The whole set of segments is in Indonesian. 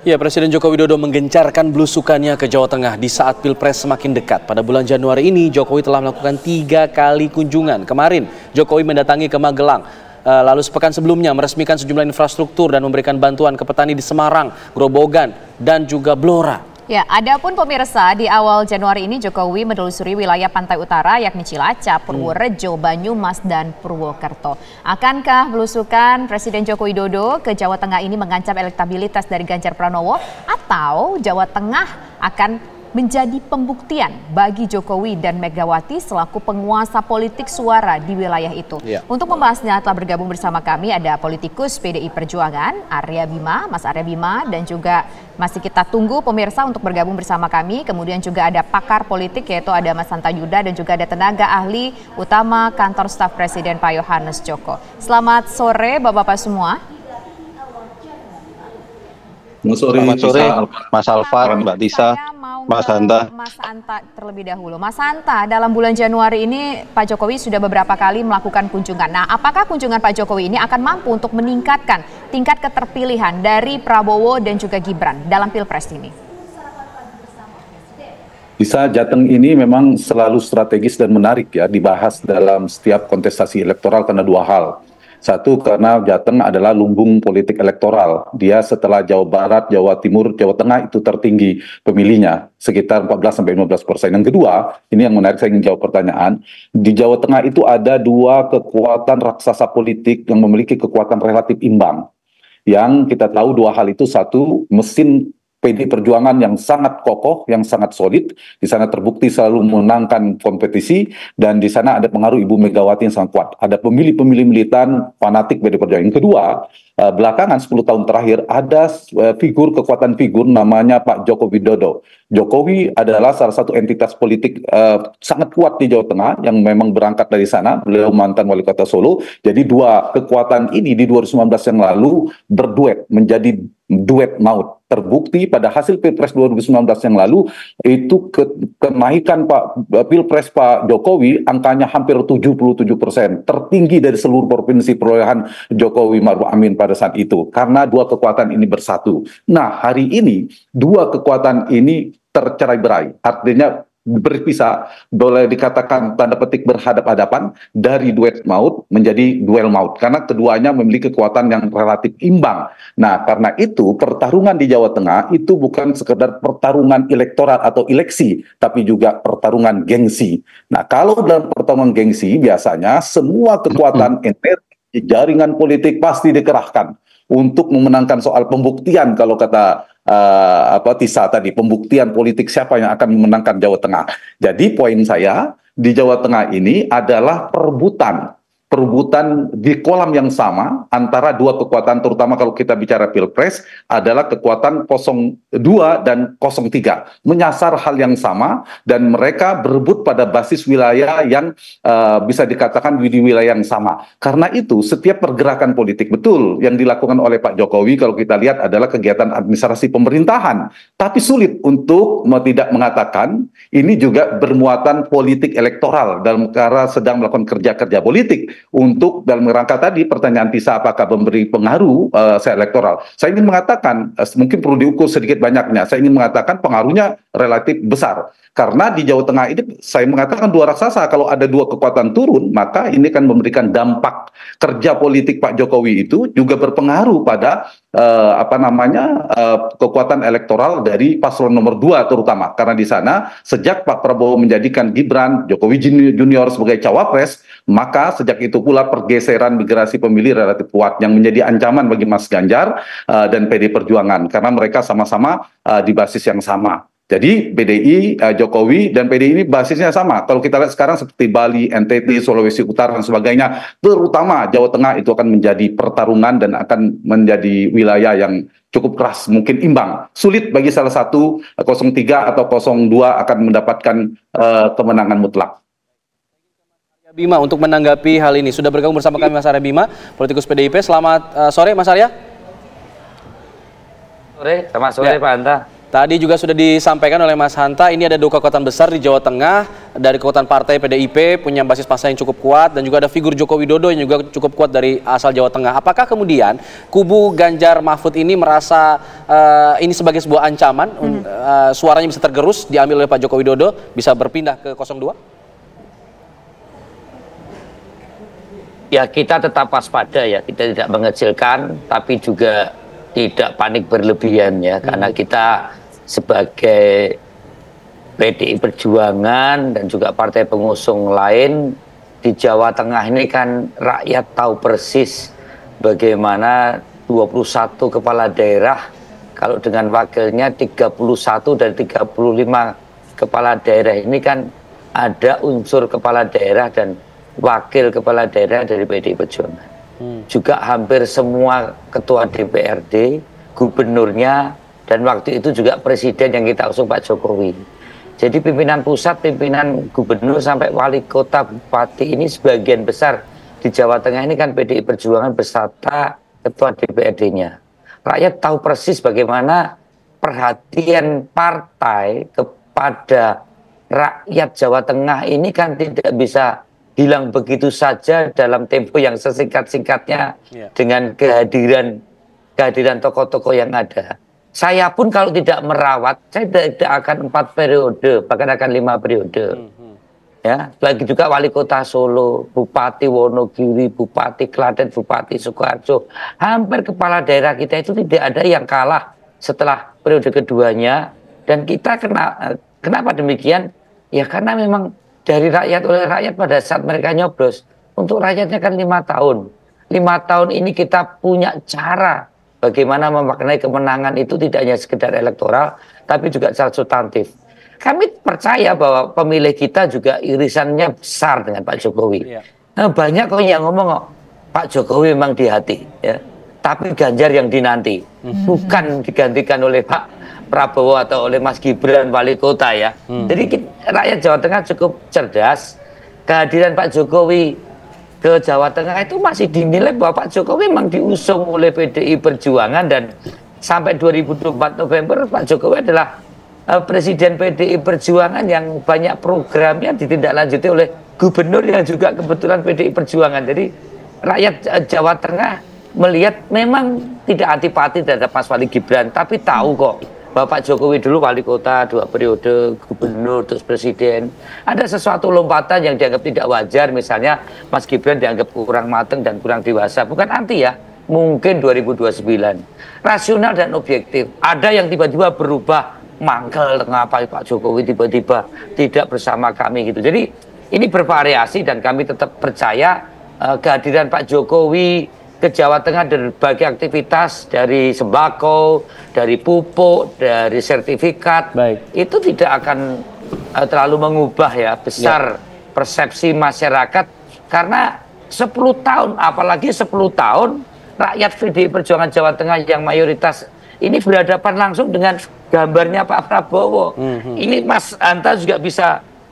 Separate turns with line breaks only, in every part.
Ya, Presiden Joko Widodo menggencarkan belusukannya ke Jawa Tengah di saat Pilpres semakin dekat. Pada bulan Januari ini, Jokowi telah melakukan 3 kali kunjungan. Kemarin, Jokowi mendatangi ke Magelang. Lalu sepekan sebelumnya meresmikan sejumlah infrastruktur dan memberikan bantuan ke petani di Semarang, Grobogan, dan juga Blora.
Ya, adapun pemirsa, di awal Januari ini Jokowi menelusuri wilayah pantai utara yakni Cilacap, Purworejo, Banyumas, dan Purwokerto. Akankah belusukan Presiden Joko Widodo ke Jawa Tengah ini mengancam elektabilitas dari Ganjar Pranowo, atau Jawa Tengah akan menjadi pembuktian bagi Jokowi dan Megawati selaku penguasa politik suara di wilayah itu? Untuk membahasnya telah bergabung bersama kami ada politikus PDI Perjuangan, Arya Bima, Mas Arya Bima, dan juga masih kita tunggu pemirsa untuk bergabung bersama kami. Kemudian juga ada pakar politik yaitu ada Mas Hanta Yuda dan juga ada tenaga ahli utama Kantor Staf Presiden Pak Yohanes Joko. Selamat sore Bapak-Bapak semua.
Selamat sore Mas Alfar, Mbak Tisa, Mas Hanta.
Mas Hanta terlebih dahulu. Mas Hanta, dalam bulan Januari ini Pak Jokowi sudah beberapa kali melakukan kunjungan. Nah, apakah kunjungan Pak Jokowi ini akan mampu untuk meningkatkan tingkat keterpilihan dari Prabowo dan juga Gibran dalam Pilpres ini?
Bisa, Jateng ini memang selalu strategis dan menarik ya dibahas dalam setiap kontestasi elektoral karena 2 hal. Satu, karena Jateng adalah lumbung politik elektoral. Dia setelah Jawa Barat, Jawa Timur, Jawa Tengah itu tertinggi pemilihnya, sekitar 14-15%. Yang kedua, ini yang menarik, saya ingin jawab pertanyaan. Di Jawa Tengah itu ada 2 kekuatan raksasa politik yang memiliki kekuatan relatif imbang. Yang kita tahu 2 hal itu, satu, mesin PDI Perjuangan yang sangat kokoh, yang sangat solid, di sana terbukti selalu memenangkan kompetisi, dan di sana ada pengaruh Ibu Megawati yang sangat kuat. Ada pemilih-pemilih militan fanatik PDI Perjuangan. Yang kedua, belakangan 10 tahun terakhir ada kekuatan figur namanya Pak Joko Widodo. Jokowi adalah salah satu entitas politik sangat kuat di Jawa Tengah yang memang berangkat dari sana. Beliau mantan wali kota Solo. Jadi 2 kekuatan ini di 2019 yang lalu berduet menjadi duet maut. Terbukti pada hasil Pilpres 2019 yang lalu itu kenaikan Pilpres Pak Jokowi angkanya hampir 77%, tertinggi dari seluruh provinsi perolehan Jokowi Maruf Amin pada saat itu, karena 2 kekuatan ini bersatu. Nah, hari ini 2 kekuatan ini tercerai-berai, artinya berpisah, boleh dikatakan tanda petik berhadap-hadapan, dari duet maut menjadi duel maut, karena keduanya memiliki kekuatan yang relatif imbang. Nah, karena itu pertarungan di Jawa Tengah itu bukan sekedar pertarungan elektoral atau eleksi, tapi juga pertarungan gengsi. Nah, kalau dalam pertarungan gengsi biasanya semua kekuatan energi jaringan politik pasti dikerahkan untuk memenangkan soal pembuktian, kalau kata Tisa tadi, pembuktian politik siapa yang akan memenangkan Jawa Tengah. Jadi poin saya di Jawa Tengah ini adalah perebutan di kolam yang sama antara 2 kekuatan, terutama kalau kita bicara Pilpres adalah kekuatan 02 dan 03, menyasar hal yang sama dan mereka berebut pada basis wilayah yang bisa dikatakan di wilayah yang sama. Karena itu setiap pergerakan politik betul yang dilakukan oleh Pak Jokowi kalau kita lihat adalah kegiatan administrasi pemerintahan, tapi sulit untuk tidak mengatakan ini juga bermuatan politik elektoral dalam cara sedang melakukan kerja-kerja politik. Untuk dalam rangka tadi pertanyaan Tisa apakah memberi pengaruh elektoral, saya ingin mengatakan mungkin perlu diukur sedikit banyaknya. Saya ingin mengatakan pengaruhnya relatif besar, karena di Jawa Tengah ini saya mengatakan 2 raksasa. Kalau ada 2 kekuatan turun, maka ini kan memberikan dampak kerja politik Pak Jokowi itu juga berpengaruh pada kekuatan elektoral dari paslon nomor 2 terutama, karena di sana sejak Pak Prabowo menjadikan Gibran Jokowi Junior sebagai cawapres, maka sejak itu pula pergeseran migrasi pemilih relatif kuat yang menjadi ancaman bagi Mas Ganjar dan PDI Perjuangan, karena mereka sama-sama di basis yang sama. Jadi PDI, Jokowi dan PDI ini basisnya sama. Kalau kita lihat sekarang seperti Bali, NTT, Sulawesi Utara dan sebagainya, terutama Jawa Tengah itu akan menjadi pertarungan dan akan menjadi wilayah yang cukup keras, mungkin imbang. Sulit bagi salah satu 03 atau 02 akan mendapatkan kemenangan mutlak.
Bima, untuk menanggapi hal ini sudah bergabung bersama kami Mas Arya Bima, politikus PDIP. Selamat sore Mas Arya.
Selamat sore Pak Hanta.
tadi juga sudah disampaikan oleh Mas Hanta, ini ada 2 kekuatan besar di Jawa Tengah, dari kekuatan partai PDIP, punya basis massa yang cukup kuat, dan juga ada figur Joko Widodo yang juga cukup kuat dari asal Jawa Tengah. Apakah kemudian kubu Ganjar Mahfud ini merasa ini sebagai sebuah ancaman, suaranya bisa tergerus, diambil oleh Pak Joko Widodo, bisa berpindah ke 02?
Ya, kita tetap waspada ya, kita tidak mengecilkan, tapi juga tidak panik berlebihan ya, karena kita sebagai PDI Perjuangan dan juga partai pengusung lain di Jawa Tengah ini kan rakyat tahu persis bagaimana 21 kepala daerah, kalau dengan wakilnya 31 dan 35 kepala daerah ini kan ada unsur kepala daerah dan wakil kepala daerah dari PDI Perjuangan. Juga hampir semua ketua DPRD, gubernurnya, dan waktu itu juga presiden yang kita usung Pak Jokowi. Jadi pimpinan pusat, pimpinan gubernur sampai wali kota, bupati ini sebagian besar di Jawa Tengah ini kan PDI Perjuangan beserta ketua DPRD-nya. Rakyat tahu persis bagaimana perhatian partai kepada rakyat Jawa Tengah ini kan tidak bisa hilang begitu saja dalam tempo yang sesingkat-singkatnya dengan kehadiran tokoh-tokoh yang ada. Saya pun kalau tidak merawat, saya tidak akan 4 periode, bahkan akan 5 periode. Ya, lagi juga wali kota Solo, Bupati Wonogiri, Bupati Klaten, Bupati Sukoharjo, hampir kepala daerah kita itu tidak ada yang kalah setelah periode keduanya. Dan kita kenapa demikian? Ya karena memang dari rakyat oleh rakyat pada saat mereka nyoblos, untuk rakyatnya kan 5 tahun. 5 tahun ini kita punya cara bagaimana memaknai kemenangan itu tidak hanya sekedar elektoral, tapi juga secara substantif. Kami percaya bahwa pemilih kita juga irisannya besar dengan Pak Jokowi. Nah, banyak kok yang ngomong, Pak Jokowi memang di hati, ya, tapi Ganjar yang dinanti, bukan digantikan oleh Pak Prabowo atau oleh Mas Gibran wali kota ya. Jadi rakyat Jawa Tengah cukup cerdas. Kehadiran Pak Jokowi ke Jawa Tengah itu masih dinilai bahwa Pak Jokowi memang diusung oleh PDI Perjuangan, dan sampai 2024 November Pak Jokowi adalah presiden PDI Perjuangan yang banyak programnya ditindaklanjuti oleh gubernur yang juga kebetulan PDI Perjuangan. Jadi rakyat Jawa Tengah melihat memang tidak antipati terhadap Mas Wali Gibran, tapi tahu kok Bapak Jokowi dulu wali kota 2 periode, gubernur, terus presiden. Ada sesuatu lompatan yang dianggap tidak wajar, misalnya Mas Gibran dianggap kurang matang dan kurang dewasa. Bukan anti ya, mungkin 2029. Rasional dan objektif. Ada yang tiba-tiba berubah, mangkel, mengapa Pak Jokowi tiba-tiba tidak bersama kami gitu. Jadi ini bervariasi dan kami tetap percaya kehadiran Pak Jokowi ke Jawa Tengah dari berbagai aktivitas, dari sembako, dari pupuk, dari sertifikat, itu tidak akan terlalu mengubah ya besar persepsi masyarakat, karena 10 tahun, apalagi 10 tahun rakyat PDI Perjuangan Jawa Tengah yang mayoritas ini berhadapan langsung dengan gambarnya Pak Prabowo. Ini Mas Hanta juga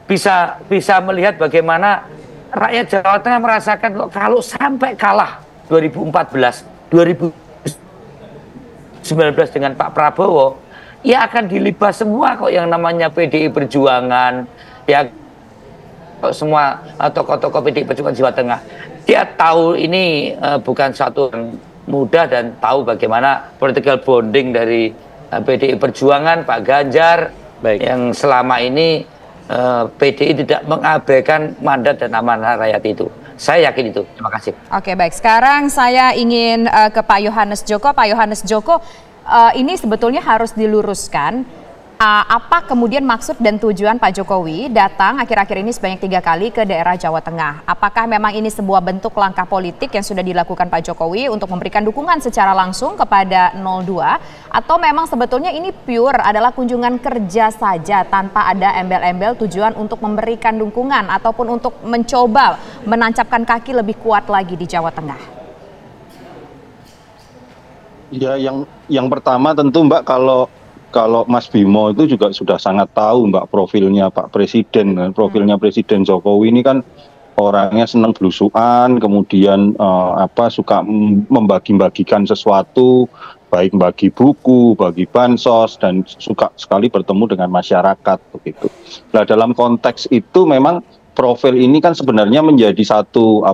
bisa melihat bagaimana rakyat Jawa Tengah merasakan kalau sampai kalah 2014, 2019 dengan Pak Prabowo, ya akan dilibas semua kok yang namanya PDI Perjuangan, ya kok semua tokoh-tokoh PDI Perjuangan Jawa Tengah. Dia tahu ini bukan satu yang mudah dan tahu bagaimana political bonding dari PDI Perjuangan, Pak Ganjar, yang selama ini PDI tidak mengabaikan mandat dan amanah rakyat itu. Saya yakin itu. Terima kasih.
Oke, baik. Sekarang saya ingin ke Pak Yohanes Joko. Pak Yohanes Joko, ini sebetulnya harus diluruskan. Apa kemudian maksud dan tujuan Pak Jokowi datang akhir-akhir ini sebanyak 3 kali ke daerah Jawa Tengah? Apakah memang ini sebuah bentuk langkah politik yang sudah dilakukan Pak Jokowi untuk memberikan dukungan secara langsung kepada 02? Atau memang sebetulnya ini pure adalah kunjungan kerja saja tanpa ada embel-embel tujuan untuk memberikan dukungan ataupun untuk mencoba menancapkan kaki lebih kuat lagi di Jawa Tengah?
Ya, yang pertama tentu Mbak, kalau Mas Bimo itu juga sudah sangat tahu Mbak profilnya Pak Presiden, profilnya Presiden Jokowi ini kan orangnya senang belusuan, kemudian suka membagi-bagikan sesuatu, baik bagi buku, bagi bansos, dan suka sekali bertemu dengan masyarakat begitu. Nah, dalam konteks itu memang profil ini kan sebenarnya menjadi satu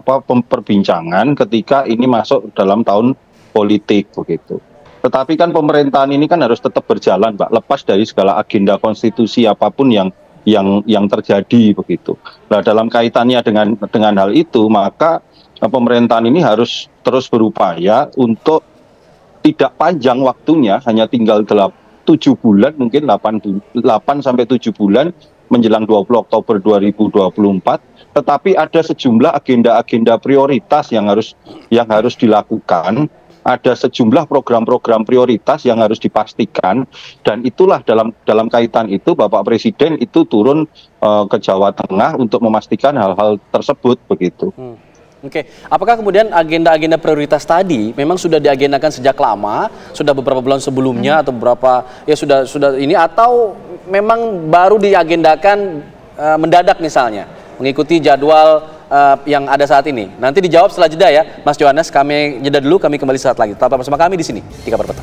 perbincangan ketika ini masuk dalam tahun politik begitu. Tetapi kan pemerintahan ini kan harus tetap berjalan, Pak, lepas dari segala agenda konstitusi apapun yang terjadi begitu. Nah, dalam kaitannya dengan hal itu, maka pemerintahan ini harus terus berupaya untuk tidak panjang waktunya, hanya tinggal 7 bulan, mungkin 8 sampai 7 bulan menjelang 20 Oktober 2024, tetapi ada sejumlah agenda-agenda prioritas yang harus dilakukan, ada sejumlah program-program prioritas yang harus dipastikan, dan itulah dalam kaitan itu Bapak Presiden itu turun ke Jawa Tengah untuk memastikan hal-hal tersebut begitu.
Oke, apakah kemudian agenda-agenda prioritas tadi memang sudah diagendakan sejak lama, sudah beberapa bulan sebelumnya atau beberapa ya sudah ini, atau memang baru diagendakan mendadak misalnya mengikuti jadwal yang ada saat ini? Nanti dijawab setelah jeda ya, Mas Johannes. Kami jeda dulu, kami kembali saat lagi. Tetap bersama kami di sini di Kabar Petang.